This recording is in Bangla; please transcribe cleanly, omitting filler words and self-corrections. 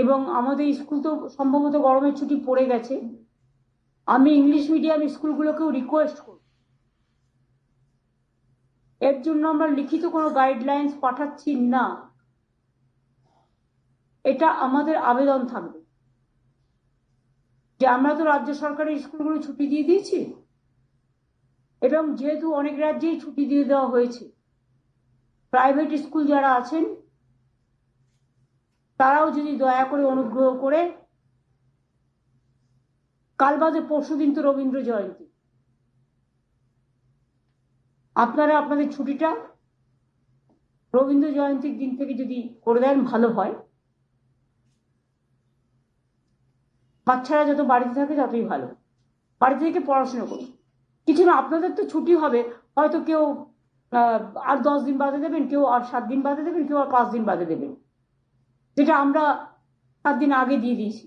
এবং আমাদের স্কুল তো সম্ভবত গরমের ছুটি পড়ে গেছে। আমি ইংলিশ মিডিয়াম স্কুলগুলোকেও রিকোয়েস্ট করব, এর জন্য আমরা লিখিত কোনো গাইডলাইন্স পাঠাচ্ছি না, এটা আমাদের আবেদন থাকবে যে আমরা তো রাজ্য সরকারের স্কুলগুলো ছুটি দিয়ে দিয়েছি, এবং যেহেতু অনেক রাজ্যেই ছুটি দিয়ে দেওয়া হয়েছে, প্রাইভেট স্কুল যারা আছেন তারাও যদি দয়া করে অনুগ্রহ করে, কাল বাদে পরশুদিন তো রবীন্দ্র জয়ন্তী, আপনারা আপনাদের ছুটিটা রবীন্দ্র জয়ন্তীর দিন থেকে যদি করে দেন ভালো হয়। বাচ্চারা যত বাড়িতে থাকে ততই ভালো, বাড়িতে থেকে পড়াশোনা করুন। কিছু না, আপনাদের তো ছুটি হবে, হয়তো কেউ আর 10 দিন বাদে দেবেন, কেউ আর 7 দিন বাদে দেবেন, কেউ আর 5 দিন বাদে দেবেন, যেটা আমরা 7 দিন আগে দিয়ে দিয়েছি।